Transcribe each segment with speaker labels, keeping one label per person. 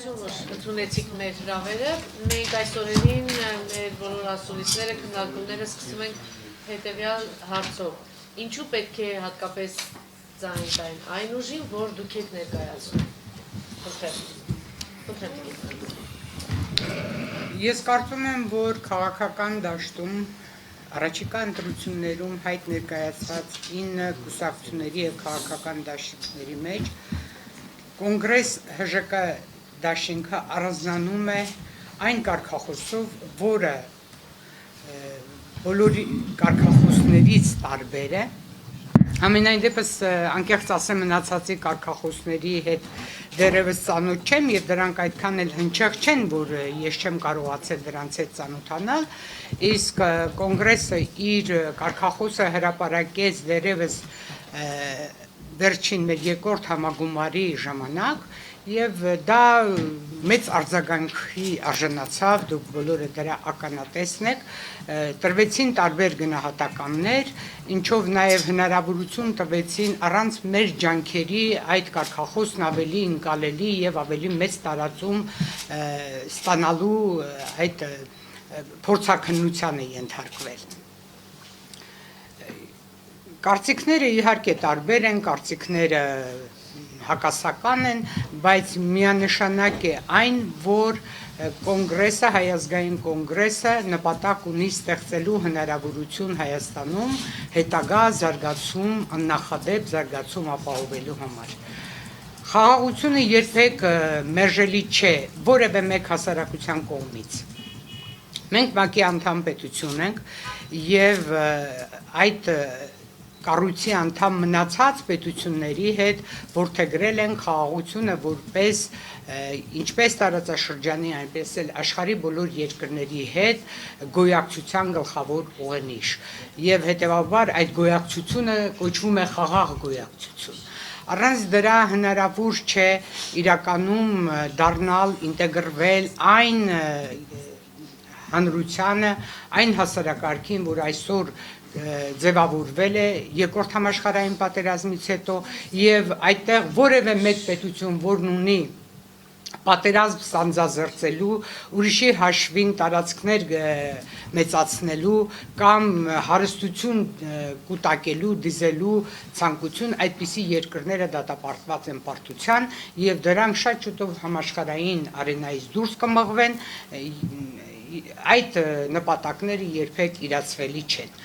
Speaker 1: Շնորհակալություն, որ ընդունեցիք մեր հրավերը։ Մենք այս օրերին մեր բոլոր ասուլիսները, քննարկումները սկսում ենք հետևյալ հարցով. ինչու պետք է հատկապես ձայն տային այն ուժին, որ դուք եք ներկայացնում։
Speaker 2: Ես կարծում եմ, որ քաղաքական դաշտում առաջիկա ընտրություններում հայտ ներկայացված 9 կուսակցությունների եւ քաղաքական դաշինքների մեջ կոնգրես ՀԺԿ դաշինքը առանձնանում է այն կարգախոսով, որը բոլորի կարգախոսներից տարբեր է։ Ամենայն դեպս անկեղծ ասեմ մնացածի կարգախոսների հետ դեռևս ծանոթ չեմ եւ դրանք այդքան էլ հնչեղ չեն, որ ես չեմ կարողացել դրանց հետ ծանոթանալ, իսկ կոնգրեսը իր կարգախոսը հրապարակեց դեռևս վերջին մեր երկրորդ համագումարի ժամանակ եւ դա մեծ արձագանքի արժանացավ, դուք բոլորը դրա ականատեսն եք, տրվեցին տարբեր գնահատականներ, ինչով նաեւ հնարավորություն տվեցին առանց մեր ջանքերի այդ կարգախոսն ավելի ընկալելի եւ ավելի մեծ տարածում ստանալու այդ փորձաքննությանը ենթարկվել։ Կարծիքները իհարկե տարբեր են, կարծիքները հակասական են, բայց միանշանակ է այն, որ կոնգրեսը, հայ ազգային կոնգրեսը նպատակ ունի ստեղծելու հնարավորություն Հայաստանում հետագա զարգացում, աննախադեպ զարգացում ապահովելու համար։ Խաղաղությունը երբեք մերժելի չէ որևէ մեկ հասարակության կողմից։ Մենք ՄԱԿ-ի անդամ պետություն ենք եւ այդ կառույցի անդամ մնացած պետությունների հետ որդեգրել են խաղաղությունը որպես ինչպես տարածաշրջանի, այնպես էլ աշխարհի բոլոր երկրների հետ գոյակցության գլխավոր ուղենիշ եւ հետեւաբար այդ գոյակցությունը կոչվում է խաղաղ գոյակցություն։ Առանց դրա հնարավոր չէ իրականում դառնալ ինտեգրվել այն հանրությանը, այն հասարակարգին, որ այսօր ձևավորվել է երկրորդ համաշխարհային պատերազմից հետո եւ այդտեղ որևէ մեկ պետություն, որն ունի պատերազմ սանձազերծելու, ուրիշի հաշվին տարածքներ մեծացնելու կամ հարստություն կուտակելու, դիզելու ցանկություն, այդպիսի երկրները դատապարտված են պարտության եւ դրանք շատ շուտով համաշխարհային արենայից դուրս կմղվեն, այդ նպատակները երբեք իրացվելի չեն։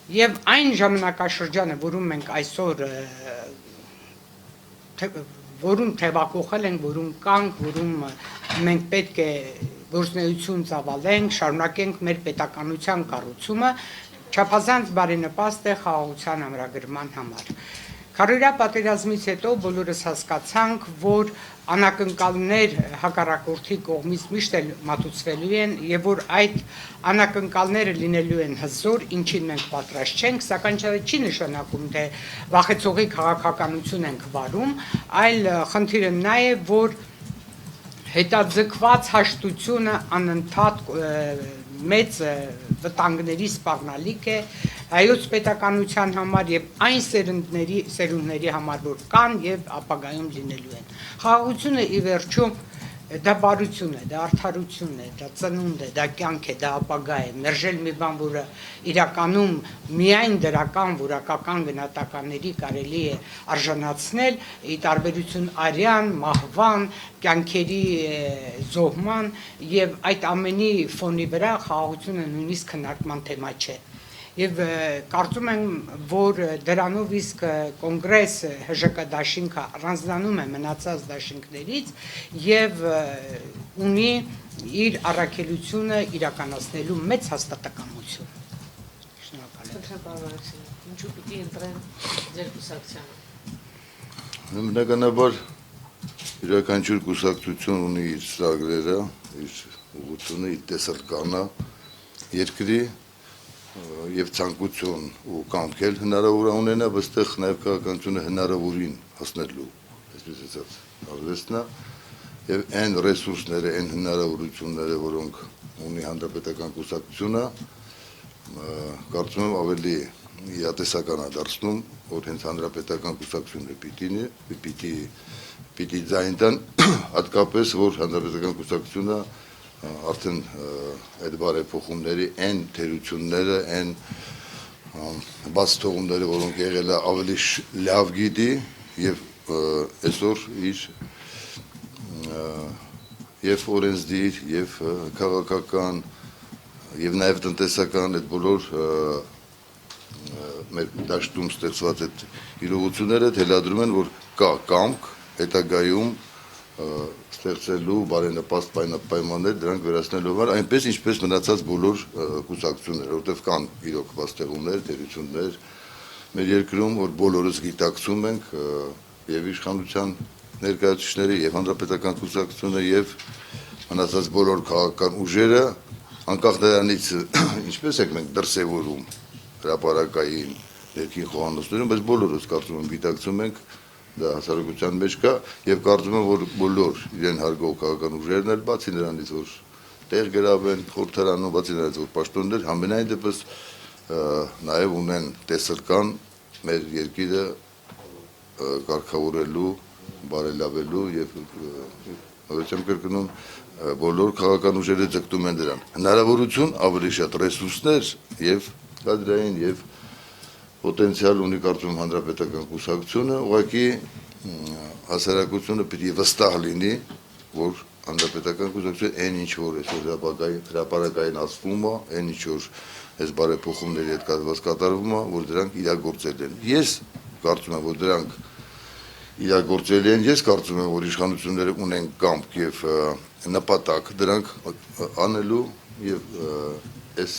Speaker 2: Եվ այն ժամանակաշրջանը, որում մենք այսօր որում թևակողել ենք, որում կանք, որում մենք պետք է գործունեություն ծավալենք, շարունակենք մեր պետականության կառուցումը, չափազանց բարենպաստ է խաղաղության ամրագրման համար։ Քարոզիա պատերազմից հետո բոլորս հասկացանք, որ անակնկալներ հակառակորդի կողմից միշտ էլ մատուցվելու են եւ որ այդ անակնկալները լինելու են հզոր, ինչին մենք պատրաստ չենք, սակայն չի նշանակում, թե վախեցողի քաղաքականություն ենք վարում, այլ խնդիրը նա է, որ հետաձգված հաշտությունը անընդհատ մեծ վտանգների սպառնալիք է հայոց պետականության համար եւ այն սերունդների համար, որ կան եւ ապագայում լինելու են։ Խաղաղությունը ի վերջո դա բարություն է, դա արդարություն է, դա ծնունդ է, դա կյանք է, դա ապագա է։ Մերժել մի բան, որը իրականում միայն դրական որակական գնահատականների կարելի է արժանացնել, ի տարբերություն արյան, մահվան, կյանքերի զոհման եւ այդ ամենի ֆոնի վրա խաղաղությունը նույնիսկ քննարկման թեմա չէ։ Եվ կարծում եմ, որ դրանով իսկ կոնգրես ՀԺԿ դաշինքը առանձնանում է մնացած դաշինքներից եւ ունի իր առաքելությունը իրականացնելու մեծ հաստատակամություն։
Speaker 1: Շնորհակալություն։ Ինչու պիտի ընտրեն ձեր կուսակցությանը։
Speaker 3: Բնականաբար յուրաքանչյուր կուսակցություն ունի իր ծրագրերը, իր ուղղությունը, իր տեսլականը երկրի եւ ցանկություն ու կամքել հնարավոր ունենա, այստեղ նաեւ քաղաքականությունը հնարավորին հասնելու, այսպես ասած, արվեստն է եւ այն ռեսուրսները, այն հնարավորությունները, որոնք ունի հանրապետական կուսակցությունը, կարծում եմ ավելի իատեսական է դարձնում, որ հենց հանրապետական կուսակցությունը պիտի պիտի ձայն տան, հատկապես որ հանրապետական կուսակցությունը արդեն այդ բարեփոխումների այն թերությունները, այն բաց թողումները, որոնք եղել է ավելի լավ գիտի եւ այսօր իր եւ օրենսդիր եւ քաղաքական եւ նաեւ տնտեսական այդ բոլոր մեր դաշտում ստեղծված այդ իրողությունները թելադրում են, որ կա կամք հետագայում ստեղծելու բարենպաստ պայմաններ դրանք վերացնելու համար, այնպես ինչպես մնացած բոլոր կուսակցությունները, որտեղ կան իրոք բաստեղումներ, թերություններ մեր երկրում, որ բոլորս գիտակցում ենք եւ իշխանության ներկայացուցիչները եւ հանրապետական կուսակցությունը եւ մնացած բոլոր քաղաքական ուժերը, անկախ նրանից ինչպես ենք մենք դրսևորում հրապարակային ներքին խոհանոցներում, բայց բոլորս կարծում եմ գիտակցում ենք դա հասարակության մեջ կա եւ կարծում եմ որ բոլոր իրեն հարգող քաղաքական ուժերն էլ բացի նրանից որ տեղ գրավեն խորհրդարանում, բացի նրանից որ պաշտոններ համենայն դեպս նաեւ ունեն տեսլական մեր երկիրը կարգավորելու, բարելավելու եւ նորից կրկնում բոլոր քաղաքական ուժերը ձգտում են դրան հնարավորություն ավելի շատ ռեսուրսներ եւ կադրային եւ պոտենցիալ ունի կարծում հանրապետական կուսակցությունը, ուղղակի հասարակությունը պիտի վստահ լինի, որ հանրապետական կուսակցությունը այն ինչ որ այսօր հրապարակային ասվում է, այն ինչ որ այս բարեփոխումների հետ կապված կատարվում է, որ դրանք իրագործել են։ Ես կարծում եմ, որ դրանք իրագործել են, ես կարծում եմ, որ իշխանությունները ունեն կամք եւ նպատակ դրանք անելու եւ այս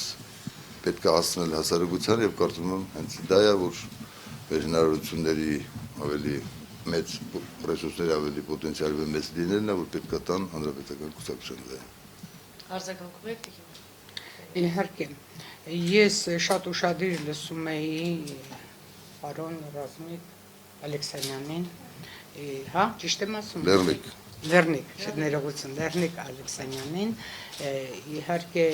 Speaker 3: պետք է հասնել հասարակության եւ կարծում եմ հենց դա է որ մեր հնարավորությունների ավելի մեծ ռեսուրսների ավելի պոտենցիալը մեծ լինելն է որ պետք է տան հանրապետական կուսակցությունները։
Speaker 1: Արձագանքում եք
Speaker 2: Իհարկե, ես շատ ուշադիր լսում էի պարոն Ռազմիկ Ալեքսանյանին, հա, ճիշտ եմ ասում։ Լեռնիկ, ներողություն, Լեռնիկ Ալեքսանյանին, իհարկե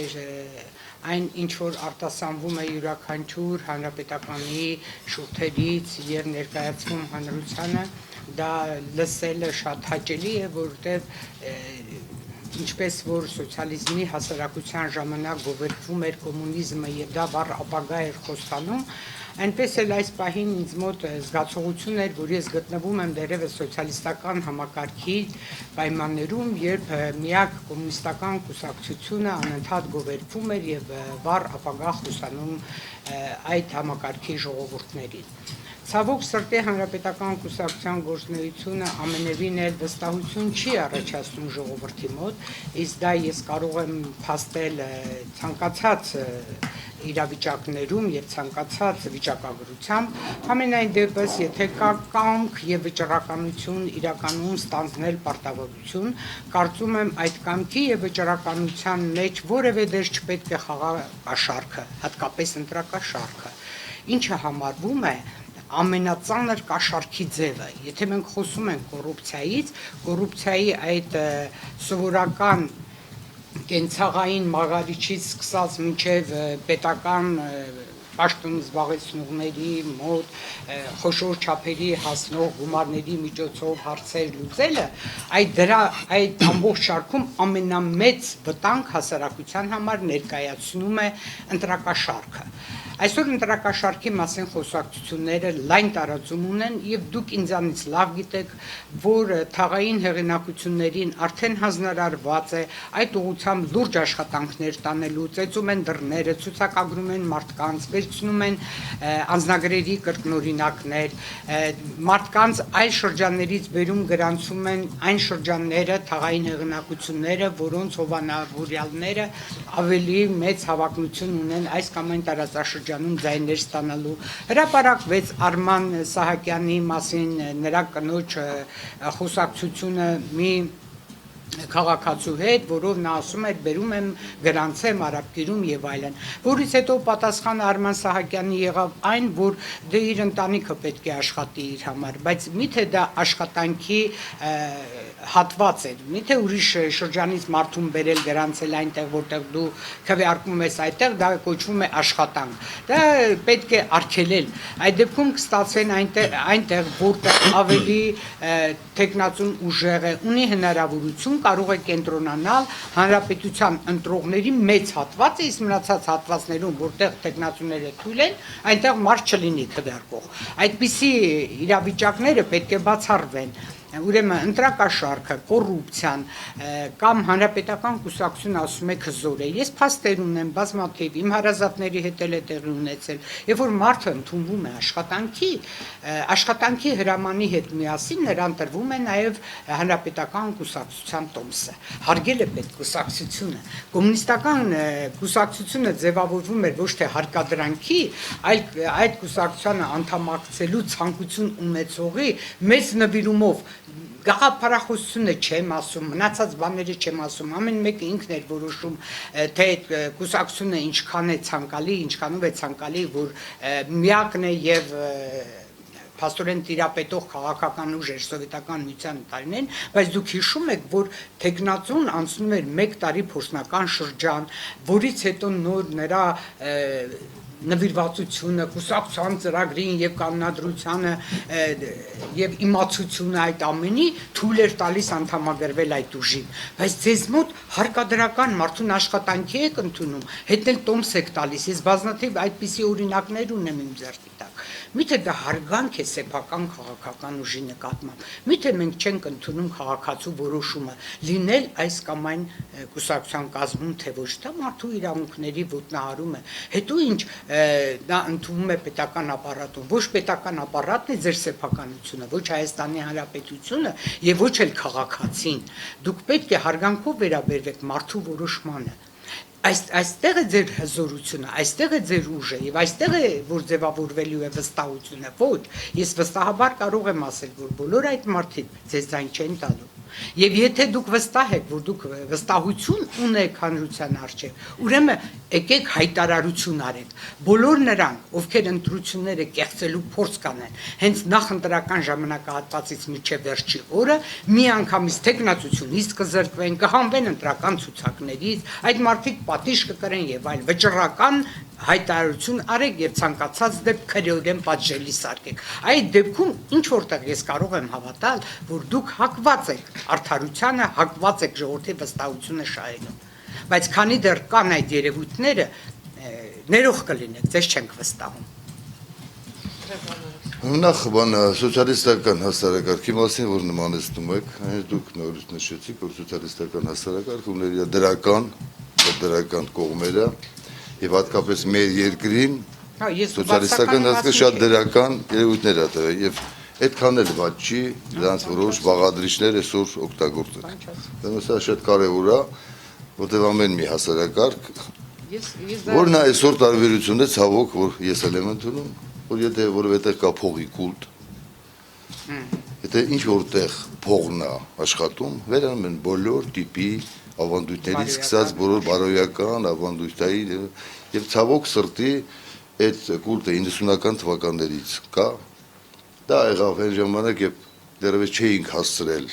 Speaker 2: այն ինչ որ արտասանվում է յուրաքանչյուր հանրապետականի շուրթերից եւ ներկայացվում հանրությանը, դա լսելը շատ հաճելի է, որովհետեւ ինչպես որ սոցիալիզմի հասարակության ժամանակ գովերգվում էր կոմունիզմը եւ դա վառ ապագա էր խոստանում, այնպես էլ այս պահին ինձ մոտ զգացողություն էր, որ ես գտնվում եմ դերևս սոցիալիստական համակարգի պայմաններում, երբ միակ կոմունիստական կուսակցությունը անընդհատ գովերգվում էր եւ վառ ապագա խոստանում այդ համակարգի ժողովուրդներին։ Ցավոք սրտի հանրապետական կուսակցության գործունեությունը ամենևին էլ վստահություն չի առաջացնում ժողովրդի մոտ, իսկ դա ես կարող եմ փաստել ցանկացած իրավիճակներում եւ ցանկացած վիճակագրությամբ, համենայն դեպս, եթե կա կամք եւ վճռականություն իրականում ստանձնել պարտավորություն, կարծում եմ այդ կամքի եւ վճռականության մեջ որևէ դեր չպետք է խաղա կաշառքը, հատկապես ընտրակաշառքը, ինչը համարվում է ամենածանր կաշառքի ձևը։ Եթե մենք խոսում ենք կոռուպցիայից, կոռուպցիայի այդ սովորական կենցաղային մաղարիչից սկսած մինչև պետական պաշտոն զբաղեցնողների մոտ խոշոր չափերի հասնող գումարների միջոցով հարցեր լուծելը, այդ ամբողջ շարքում ամենամեծ վտանգ հասարակության համար ներկայացնում է ընտրակաշառքը։ Այսօր ընտրակաշառքի մասին խոսակցությունները լայն տարածում ունեն եւ դուք ինձանից լավ գիտեք, որ թաղային հեղինակություններին արդեն հանձնարարված է այդ ուղղությամբ լուրջ աշխատանքներ տանելու, ծեծում են դռները, ցուցակագրում են մարդկանց, վերցնում են անձնագրերի կրկնօրինակներ, մարդկանց այլ շրջաններից բերում գրանցում են այն շրջանները, թաղային հեղինակությունները, որոնց հովանավորյալները ավելի մեծ հավակնություն ունեն այս կամ այն տարածաշրջանում ձայներ ստանալու։ Հրապարակվեց Արման Սահակյանի մասին նրա կնոջ խոսակցությունը մի քաղաքացու հետ, որով նա ասում էր բերում եմ գրանցեմ արաբկիրում եւ այլն, որից հետո պատասխանը Արման Սահակյանի եղավ այն, որ դե իր ընտանիքը պետք է աշխատի իր համար, բայց միթե դա աշխատանքի հատված էր։ Միթե ուրիշ շրջանից մարդուն բերել գրանցել այնտեղ, որտեղ դու քվեարկում ես այդտեղ, դա կոչվում է աշխատանք։ Դա պետք է արգելել։ Այդ դեպքում կստացվեն այնտեղ, որտեղ ավելի տեխնացուն ուժեղ է, ունի հնարավորություն, կարող է կենտրոնանալ հանրապետության ընտրողների մեծ հատվածը, իսկ մնացած հատվածներում, որտեղ տեխնացուները թույլ են, այնտեղ մարդ չլինի քվեարկող։ Այդպիսի իրավիճակները պետք է բացառվեն։ Ուրեմն ընտրակաշարքը, կոռուպցիան կամ հանրապետական կուսակցությունը ասում է քզոր է։ Ես փաստեր ունեմ բազմաթիվ, իմ հարազատների հետ էլ է տեղի ունեցել, երբ որ մարդը ընդունվում է աշխատանքի հրամանի հետ միասին նրան տրվում է նաև հանրապետական կուսակցության տոմսը։ Հարգել է պետք կուսակցությունը։ Կոմունիստական կուսակցությունը ձևավորվում էր ոչ թե հարկադրանքի, այլ այդ կուսակցությանը անդամակցելու ցանկություն ունեցողի մեծ նվիրումով գաղափարախոսությունը չեմ ասում, մնացած բաները չեմ ասում, ամեն մեկը ինքն էր որոշում, թե կուսակցությունը ինչքան է ցանկալի, ինչքանով է ցանկալի, որ միակն է եւ փաստորեն տիրապետող քաղաքական ուժ էր սովետական միության տարիներին, բայց դուք հիշում եք, որ տեխնացուն անցնում էր 1 տարի փորձնական շրջան, որից հետո նոր նրա նվիրվածությունը, կուսակցության ծրագրին եւ կանոնադրությանը եւ իմացությունը այդ ամենի թույլ էր տալիս անդամագրվել այդ ուժին, բայց ձեզ մոտ հարկադրական մարդուն աշխատանքի եք ընդունում, հետո էլ տոմս եք տալիս, ես բազմաթիվ այդպիսի օրինակներ ունեմ իմ ձեռքի տակ, միթե դա հարգանք է սեփական քաղաքական ուժի նկատմամբ, միթե մենք չենք ընդունում քաղաքացու որոշումը լինել այս կամ այն կուսակցության կազմում, թե ոչ, դա մարդու իրավունքների ոտնահարում է, հետո ինչ դա ընդունվում է պետական ապարատում, ոչ պետական ապարատն է ձեր սեփականությունը, ոչ Հայաստանի Հանրապետությունը եւ ոչ էլ քաղաքացին, դուք պետք է հարգանքով վերաբերվեք մարդու որոշմանը, այստեղ է ձեր հզորությունը, այստեղ է ձեր ուժը եւ այստեղ է որ ձևավորվելու է վստահությունը, ոչ, ես վստահաբար կարող եմ ասել, որ բոլոր այդ մարդիկ ձեզ ձայն չեն տալու Եվ եթե դուք վստահ եք, որ դուք վստահություն ունեք հանրության առջև, ուրեմն եկեք հայտարարություն արեք։ Բոլոր նրանք, ովքեր ընտրությունները կեղծելու փորձ կանեն, հենց նախընտրական ժամանակահատվածից մինչև վերջի օրը միանգամից տեխնացությունից կզրկվեն, կհանվեն ընտրական ցուցակներից, այդ մարդիկ պատիժ կկրեն եւ այլ վճռական հայտարարություն արեք եւ ցանկացած դեպք քրեորեն պատժելի սարքեք։ Այդ դեպքում ինչ որտեղ ես կարող եմ հավատալ, որ դուք հակված եք արդարությանը, հակված եք ժողովրդի վստահությունը շահելու։ Բայց քանի դեռ կան այդ երևույթները, ներող կլինեք, ձեզ չենք վստահում։
Speaker 3: Նախ բան սոցիալիստական հասարակարգի մասին, որ նմանեցնում եք, դուք նորից նշեցիք, որ սոցիալիստական հասարակարգը ուներ իր դրական կողմերը եւ հատկապես մեր երկրին սոցիալիստական հասարակը շատ դրական երևույթներ ա տվել եւ այդքան էլ ված չի դրանց որոշ բաղադրիչներ այսօր օգտագործել։ Դա սա շատ կարեւոր է, որտեղ ամեն մի հասարակարգ որն այսօր տարբերությունն է ցավոք, որ ես էլ եմ ընդունում, որ եթե որովհետեւ կա փողի կուլտ, եթե ինչ որտեղ փողն է աշխատում, վերանում են բոլոր տիպի ավանդույթներից սկսած բոլոր բարոյական ավանդույթային եւ ցավոք սրտի այդ կուլտը 90-ական թվականներից կա դա եղավ այն ժամանակ երբ դեռևս չէինք հասցրել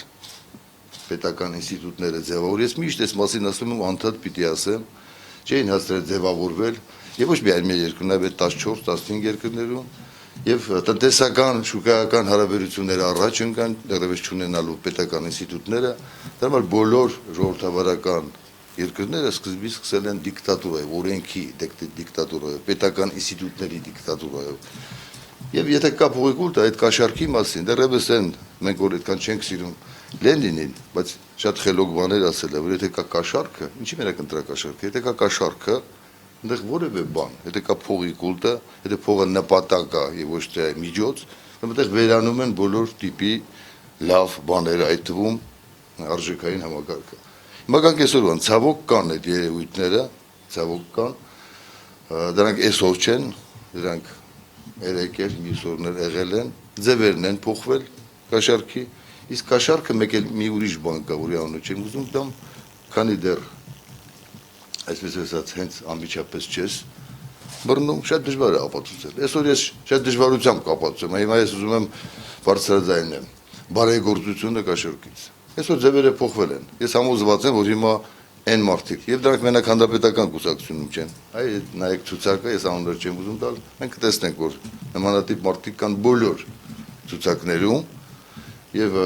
Speaker 3: պետական ինստիտուտները ձևավորել ես միշտ այս մասին ասում եմ անդադ պիտի ասեմ չէին հասցրել ձևավորվել եւ ոչ միայն մեր երկրում այլ 14-15 երկրներում եւ տնտեսական շուկայական հարաբերությունները առաջ ընկան դեռևս չունենալու պետական ինստիտուտները դա համար բոլոր ժողովրդավարական երկրները սկզբից սկսել են դիկտատուրայով, օրենքի դիկտատուրայով, պետական ինստիտուտների դիկտատուրայով։ Եվ եթե կա փողի կուլտը այդ կաշառքի մասին, դեռևս են մենք որ այդքան չենք սիրում Լենինին, բայց շատ խելոք բաներ ասել է, որ եթե կա կաշառքը, ինչի մենակ ընտրակաշառքը, եթե կա կաշառքը, այնտեղ որևէ բան, եթե կա փողի կուլտը, եթե փողը նպատակ է եւ ոչ թե միջոց, այնտեղ վերանում են բոլոր տիպի լավ բաները, այդ թվում արժեքային համակարգը։ Հիմա կան կեսօրվան, ցավոք կան այդ երևույթները, ցավոք կան, դրանք այսօր չեն, դրանք երեկել, մյուս օրներ եղել են, ձևերն են փոխվել կաշառքի, իսկ կաշառքը մեկ էլ մի ուրիշ բան կա, որի անունը չեմ ուզում տամ, քանի դեռ այսպես ասած հենց անմիջապես չես բռնում, շատ դժվար է ապացուցել։ Այսօր ես շատ դժվարությամբ կապացուցեմ, հիմա ես ուզում եմ բարձրաձայնեմ բարեգործությունը կաշառքից։ Այսօր ձևերը փոխվել են։ Ես համոզված եմ, որ հիմա այն մարդիկ, եւ դրանք մենակ հանրապետական կուսակցությունում չեն։ Այ նայեք ցուցակը, ես անուններ չեմ ուզում տալ, մենք կտեսնենք, որ նմանատիպ մարդիկ կան բոլոր ցուցակներում եւ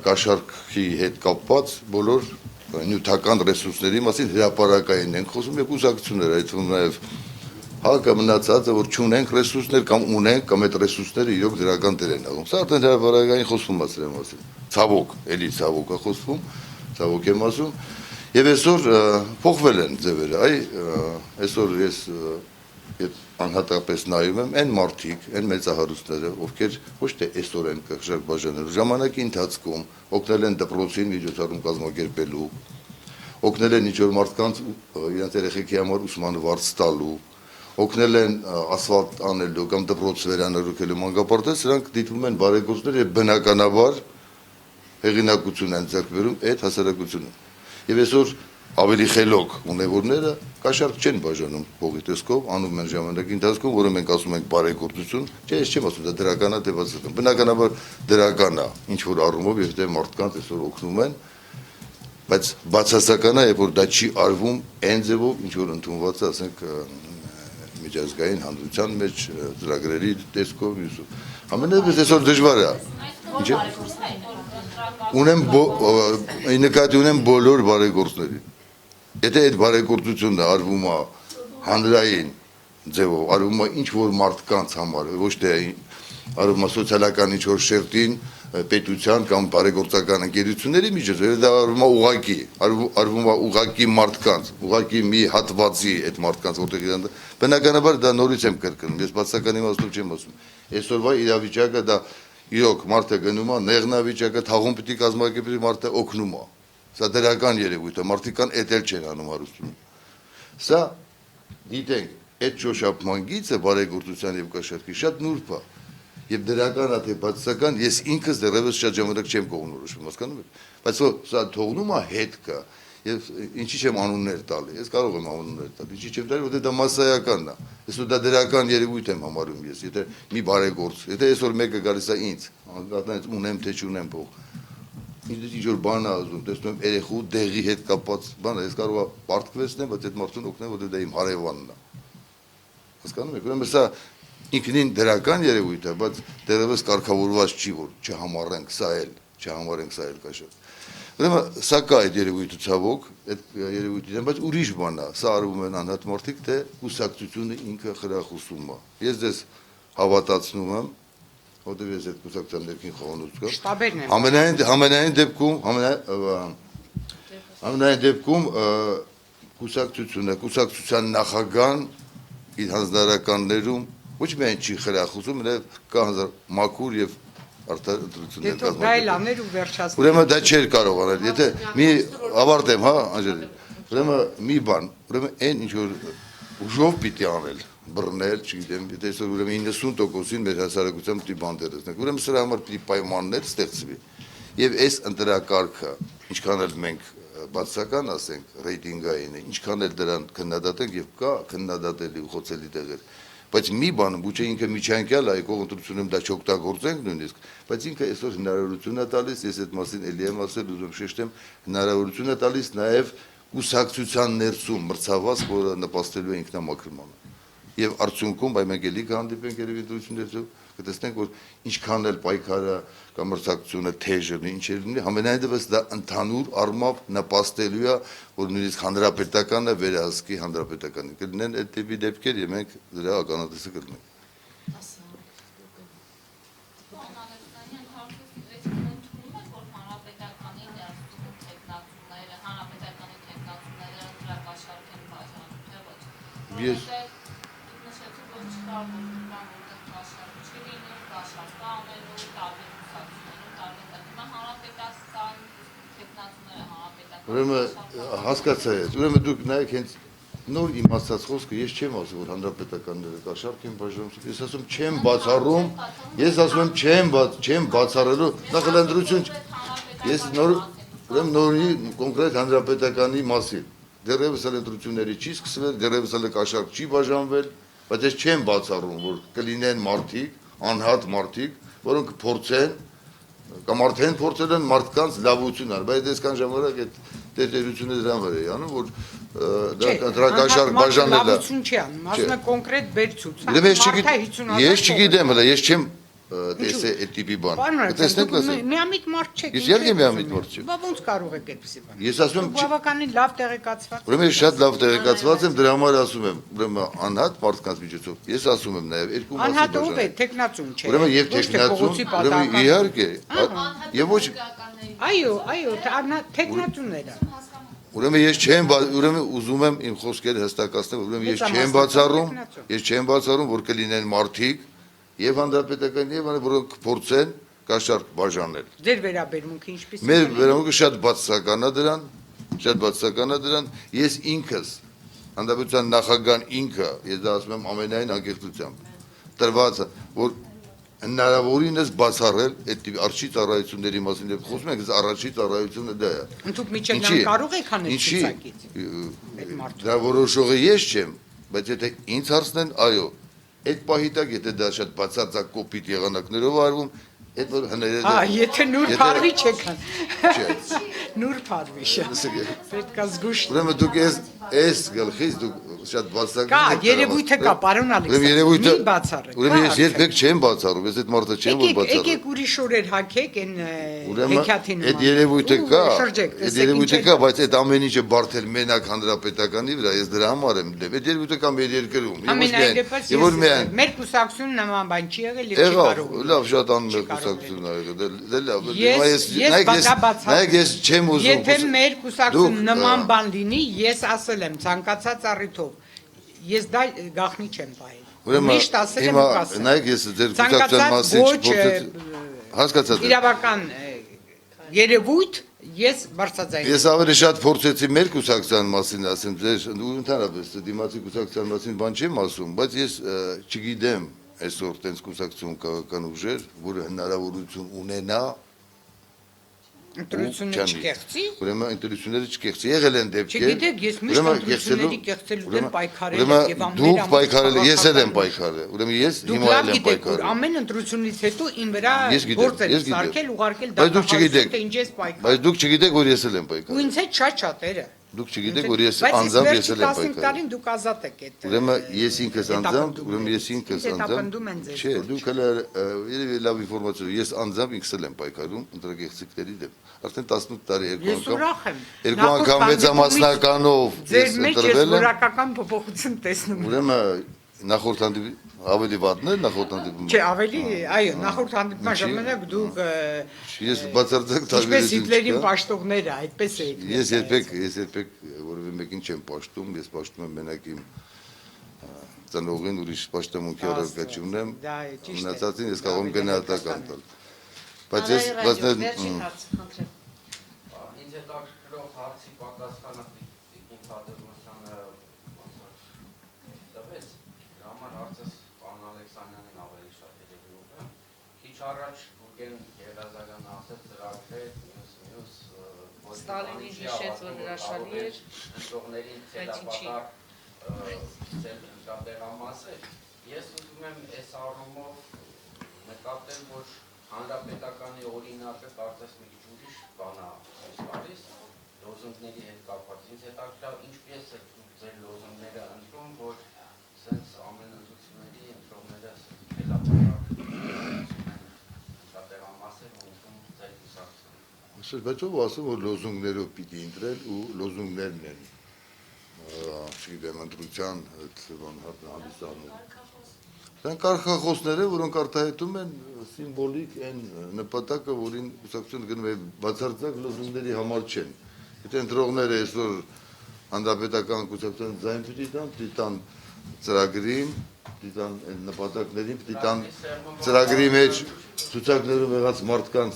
Speaker 3: կաշառքի հետ կապված բոլոր նյութական ռեսուրսների մասին հրապարակային են խոսում եւ կուսակցությունները, այդ թվում նաեւ հակը մնացածը, որ չունենք ռեսուրսներ կամ ունենք, կամ այդ ռեսուրսները իրոք դրական դեր են աղում։ Սա արդեն հրապարակային խոսում է սրա մասին։ Ցավոք, էլի ցավոք է խոսվում, ցավոք եմ ասում։ Եվ այսօր փոխվել են ձևերը, այսօր ես անհատապես նայում եմ այն մարդիկ, այն մեծահարուստները, ովքեր ոչ թե այսօր են կաշառք բաժանելու, ժամանակի ընթացքում օգնել են դպրոցին միջոցառում կազմակերպելու, օգնել են ինչ-որ մարդկանց իրենց երեխեքի համար ուսման վարձ տալու, օգնել են ասֆալտ անելու կամ դպրոց վերանորոգելու մանկապարտեզ, սրանք դիտվում են բարեգործներ եւ բնականաբար հեղինակություն են ձեռք բերում այդ հասարակությունում։ Եվ այսօր ավելի խելոք ունևորները կաշառք չեն բաժանում փողի տեսքով, անում են ժամանակի ընթացքում, որը մենք ասում ենք բարեգործություն, չէ, ես չեմ ասում, դա դրական է, թե բացական։ Բնականաբար դրական է, ինչ որ առումով, եւ դե մարդկանց այսօր օգնում են, բայց բացասական է, որ դա չի արվում այն ձևով, ինչ որ ընդունված է, ասենք միջազգային հանրության մեջ ծրագրերի տեսքով, ամենևս այսօր դժվար է։ Ունեմ նկատի ունեմ բոլոր բարեգործների։ Եթե այդ բարեգործությունը արվում է հանրային ձևով, արվում է ինչ որ մարդկանց համար, ոչ թե արվում է սոցիալական ինչ որ շերտին, պետության կամ բարեգործական ընկերությունների միջոցով, դա արվում է ուղղակի, արվում է ուղղակի մարդկանց, ուղղակի մի հատվածի այդ մարդկանց, որտեղ իրան բնականաբար դա նորից եմ կրկնում, ես բացական իմաստով չեմ ասում։ Այսօրվա իրավիճակը դա իրոք մարդը գնում է, նեղնավիճակը թաղում պիտի կազմակերպի, մարդը օգնում է։ Սա դրական երևույթ է, մարդիկ կան էդ չեն անում հարստություն։ Սա դիտենք, այդ շոշափման գիծը բարեգործության եւ կաշառքի շատ նուրբ է։ Եվ դրական է թե բացասական, ես ինքս դեռևս շատ ժամանակ չեմ կողմնորոշվում, հասկանում եք։ Բայց սա թողնում է հետ կա, եւ ինչի չեմ անուններ տալի, ես կարող եմ անուններ տալ, ինչի չեմ տալի, որտեղ դա մասսայական է։ Այսօր դա դրական երևույթ եմ համարում ես, եթե մի բարեգործ, եթե այսօր մեկը գալիս է ինձ, անդրադառնալիս ունեմ թե չունեմ փող, ինչ որ բան է ասում, տեսնում եմ երեխու դեղի հետ կապված բան է, ես կարող եմ պարտքվեցնեմ, բայց այդ մարդուն օգնեմ, որտեղ դա իմ հարևանն է։ Հասկանում եք, ուրեմն սա ինքնին դրական երևույթ է, բայց դեռևս կարգավորված չի, որ չհամառենք սա էլ կաշառք։ Ուրեմն սա կա այդ երևույթը ցավոք, այդ երևույթը, բայց ուրիշ բան է, սա արվում են անհատ մարդիկ, թե կուսակցությունը ինքը խրախուսում է։ Ես դες հավատացնում եմ, որտեղ ես այդ կուսակցության ներքին խոհանոց կա։
Speaker 2: Շտաբերն են։
Speaker 3: Ամենայն դեպքում կուսակցության նախագահան իր հանձնարարականներում ոչ միայն չի խրախուսում, այլև կա մաքուր եւ արդար ընտրություններ կազմակերպել։ Ուրեմն դա չէր կարող անել, եթե մի ավարտեմ, հա, Անջելի։ Ուրեմն մի բան, ուրեմն այն ինչ որ ուժով պիտի անել, բռնել, չգիտեմ, եթե այսօր ուրեմն 90%-ին մեր հասարակության պիտի բանտեր դնենք։ Ուրեմն սրա համար պիտի պայմաններ ստեղծվի։ Եվ այս ընտրակարգը, ինչքան էլ մենք բացական ասենք ռեյտինգային է, ինչքան էլ դրան քննադատենք եւ կա քննադատելի ու խոցելի տեղեր, բայց մի բան, ոչ ինքը միջանկյալ է, կողմնտրությունում դա չօգտագործենք նույնիսկ, բայց ինքը այսօր հնարավորություն է տալիս, ես այդ մասին էլի եմ ասել, ուզում շեշտեմ, հնարավորություն է տալիս նաեւ կուսակցության ներսում մրցավազք, որը նպաստելու է ինքնամաքրմանը։ Եվ արդյունքում այ մենք էլի կհանդիպենք երևի ընտրություններով, կտեսնենք, որ ինչքան էլ պայքարը կամ մրցակցությունը թեժ լինի, ինչ լինի, համենայնդեպս դա ընդհանուր առմամբ նպաստելու է, որ նույնիսկ հանրապետականը վերահսկի հանրապետականը։ Կլինեն այդ տիպի դեպքեր, եւ մենք դրա ականատեսը կլինենք։ Ես ուրեմն հասկացա ես, ուրեմն դուք նայեք հենց նոր իմացած խոսքը, ես չեմ ասում, որ հանրապետականները կաշառք են բաժանում, ես ասում չեմ բացառում, ես ասում եմ չեմ բացառելու, նախադրություն, ես ուրեմն նորի կոնկրետ հանրապետականի մասին, դեռևս էլ ընտրությունների չի սկսվել, դեռևս էլ կաշառք չի բաժանվել, բայց ես չեմ բացառում, որ կլինեն մարդիկ, անհատ մարդիկ, որոնք փորձեն կամ արդեն փորձել են մարդկանց լավություն անել, բայց այսքան ժամանակ այդ տերտերությունը դրան վրա է անում, որ դրա կաշառք բաժանել է։
Speaker 2: Լավություն չի անում, ասում է կոնկրետ բերցուց։
Speaker 3: Ես չգիտեմ, հələ ես չեմ տեսել այդ տիպի բան։
Speaker 2: Տեսնենք միամիտ մարդ չեք։
Speaker 3: Ես երկի միամիտ մարդ չեմ։
Speaker 2: Բա ոնց կարող եք այդպեսի բան։
Speaker 3: Ես ասում եմ
Speaker 2: բավականին լավ տեղեկացված։
Speaker 3: Ուրեմն ես շատ լավ տեղեկացված եմ, դրա համար ասում եմ, ուրեմն անհատ մարդկանց միջոցով։ Ես ասում եմ նաև երկու մասի
Speaker 2: Անհատ ով է, տեխնացուն չէ։
Speaker 3: Ուրեմն եւ տեխնացուն, ուրեմն իհարկե, եւ ոչ
Speaker 2: Այո, տեխնացունները։
Speaker 3: Ուրեմն ես չեմ, ուրեմն ուզում եմ իմ խոսքերը հստակացնել, ուրեմն ես չեմ բացառում, որ կլինեն մարդիկ եւ հանրապետական եւ որոնք փորձեն կաշառք բաժանել։
Speaker 2: Ձեր վերաբերմունքը ինչպես է։
Speaker 3: Մեր վերաբերմունքը շատ բացասական է դրան, ես ինքս հանրապետության նախագահան ինքը, ես դա ասում եմ ամենայն անկեղծությամբ, տրված որ հնարավորինս բացառել այդ արժի ծառայությունների մասին, եւ խոսում ենք, արժի ծառայությունը դա է։
Speaker 2: Ընդհուպ միջելան կարող եք անել ցուցակից։
Speaker 3: Դա որոշողը ես չեմ, բայց եթե ինձ հարցնեն, այո, այդ պահի տակ, եթե դա շատ բացարձակ կոպիտ եղանակներով արվում, այդ որ հներեզը։
Speaker 2: Եթե նուր փարվի չեկան։ Նուր փարվի շատ։ Պետք է զգուշ։
Speaker 3: Ուրեմն դուք այս գլխից դուք շատ բացարձակ։
Speaker 2: Կա, երևույթը կա, պարոն Ալեքսանդր։ Մի բացառեք։
Speaker 3: Ուրեմն ես երբեք չեմ բացառում, ես այդ մարդը չեմ որ բացառում։
Speaker 2: Եկեք ուրիշ օրեր հագեք այն հեքիաթին։
Speaker 3: Այդ երևույթը կա, այդ երևույթը կա, բայց այդ ամեն ինչը բարթել մենակ հանրապետականի վրա, ես դրա համար եմ դեմ։ Այդ երևույթը կա մեր երկրում։
Speaker 2: Ամենայն դեպս մեր կուսակցությունը նման բան չի եղել եւ չի կարող։
Speaker 3: Լավ, շատ անմեղ կուսակցությունն ա եղել։ Դե լավ, նայեք ես չեմ ուզում։
Speaker 2: Եթե մեր կուսակցությունը նման բան լինի, ես ասել եմ ցանկացած առիթով ես դա գախնի չեմ պահել։ Միշտ ասել եմ ու կասեմ։
Speaker 3: Նայեք ես ձեր կուսակցության մասին չփոխեցի։ Հասկացա՞ք։
Speaker 2: Իրավական երևույթ ես բարձրաձայն։
Speaker 3: Ես ավելի շատ փորձեցի մեր կուսակցության մասին ասեմ, ձեր ընդհանրապես դիմացի կուսակցության մասին բան չեմ ասում, բայց ես չգիտեմ այսօր տենց կուսակցություն քաղաքական ուժեր, որը հնարավորություն ունենա
Speaker 2: ընտրությունները չկեղծի։
Speaker 3: Ուրեմն ընտրությունները չկեղծի, եղել են դեպքեր։
Speaker 2: Չգիտեք, ես միշտ ընտրությունների կեղծելու դեմ պայքարել եմ եւ ամեն
Speaker 3: դուք պայքարել եք, ես էլ եմ պայքարել։ Ուրեմն ես հիմա էլ եմ պայքարել։
Speaker 2: Ամեն ընտրությունից հետո ին վրա գործ եմ սարքել, ուղարկել
Speaker 3: դատախազություն,
Speaker 2: թե ինչ ես պայքարել։
Speaker 3: Բայց դուք չգիտեք, որ ես էլ եմ պայքարել։
Speaker 2: Ու ինձ հետ շատերը։
Speaker 3: Դուք չգիտեք, որ ես անձամբ ես էլ եմ պայքարել։
Speaker 2: Տարին դուք ազատ եք այդ։
Speaker 3: Ուրեմն ես ինքս անձամբ, չէ, դուք հələ երևի լավ ինֆորմացիա, ես անձամբ ինքս էլ եմ պայքարում ընտրագեղեցիկների դեմ։ Արդեն 18 տարի երկու անգամ մեծամասնականով
Speaker 2: ձեր մեջ ես որակական փոփոխություն տեսնում։
Speaker 3: Ուրեմն նախորդ հանդիպում ավելի վատն է նախորդ հանդիպումը։
Speaker 2: Չէ, ավելի, այո, նախորդ հանդիպման ժամանակ դուք
Speaker 3: ես բացարձակ տարբերություն
Speaker 2: ինչպես Հիտլերին պաշտողները, այդպես էիք։
Speaker 3: Ես երբեք որևէ մեկին չեմ պաշտում, ես պաշտում եմ մենակ իմ ծնողին, ուրիշ պաշտամունքի առարկա չունեմ։ Մնացածին ես կարող եմ գնահատական տալ։ Բայց ես
Speaker 4: ինձ հետաքրքրող հարցի պատասխանը իմ Պատերոսյանը տվեց, դրա համար հարցս պարոն Ալեքսանյանին ավելի շատ հետևում է։ Քիչ առաջ Գուրգեն Գեղազարյանը ասեց ծրագրեր, մյուս
Speaker 1: Ստալինին հիշեց, որ հրաշալի էր
Speaker 4: ընտրողներին ցելապատար տեղամասեր։ Ես ուզում եմ այս առումով նկատել, որ հանրապետականի օրինակը կարծես մի քիչ ուրիշ բան է տալիս, լոզունգների հետ կապված։ Ինձ հետաքրքրավ ինչպես է ձեր լոզունգները ընտրում, որ սենց ամեն ընտրությունների ընտրողները տեղամասեր ունեցում ձեր կուսակցությունը։
Speaker 3: Բայց ով ասում, որ լոզունգներով պիտի ընտրել ու լոզունգներն են, չգիտեմ, ընտրության հանդիսանում։ Դրանք կարգախոսներ են, որոնք արտահայտում են սիմվոլիկ այն նպատակը, որին կուսակցությունը գնում է բացարձակ լոզունգների համար չեն։ Եթե ընտրողները այսօր հանրապետական կուսակցության ձայն պիտի տան ծրագրին, պիտի տան նպատակներին, պիտի տան ծրագրի մեջ ցուցակներում եղած մարդկանց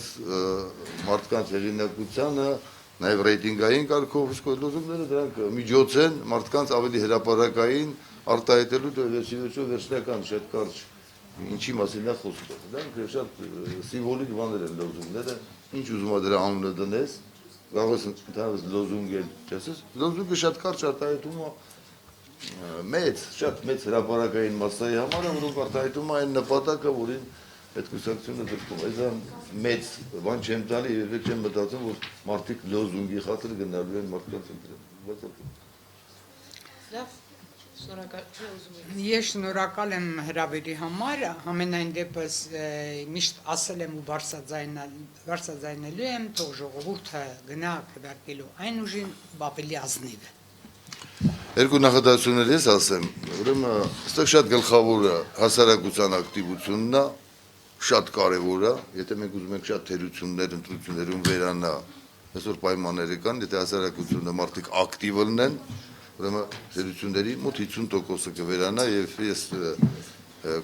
Speaker 3: հեղինակությանը, նաև ռեյտինգային կարգով, իսկ լոզունգները դրանք միջոց են մարդկանց ավելի հրապարակային արտահայտելու վերջնական շատ կարճ ինչի մասին է խոսքը։ Դրանք շատ սիմվոլիկ բաներ են լոզունգները, ինչ ուզում ա դրա անունը դնես, կարող ես ընդհանրապես լոզունգ էլ չասես, լոզունգը շատ կարճ արտահայտում է շատ մեծ հրապարակային մասսայի համար, որոնք արտահայտում են այն նպատակը, որին այդ կուսակցությունը դրքում, այսան մեծ բան չեմ տալի, երբեք չեմ մտածում, որ մարդիկ լոզունգի խաթր գնալու են մարդկանց ընտրել։
Speaker 1: Լավ, շնորհակալություն ուզում եմ։
Speaker 2: Ես շնորհակալ եմ հրավերի համար, ամենայն դեպս միշտ ասել եմ ու բարձրաձայնելու եմ, թող ժողովուրդը գնա քվեարկելու այն ուժին ավելի ազնիվ է։
Speaker 3: Երկու նախադասություններ ես ասեմ, ուրեմն այստեղ շատ գլխավոր է հասարակության ակտիվությունն է, շատ կարևոր է, եթե մենք ուզում ենք շատ թերություններ, ընտրություններում վերանա, այսօր պայմանները կան, եթե հասարակությունը մարդիկ ակտիվ լինեն, ուրեմն թերությունների մոտ 50%-ը կվերանա եւ ես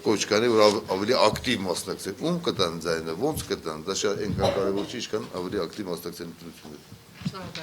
Speaker 3: կոչ կանեի, որ ավելի ակտիվ մասնակցեն, ում կտան ձայնը, ոնց կտան, դա շատ այնքան կարևոր չի, ինչքան ավելի ակտիվ մասնակցեն ընտրություններին։
Speaker 1: Շնորհակալ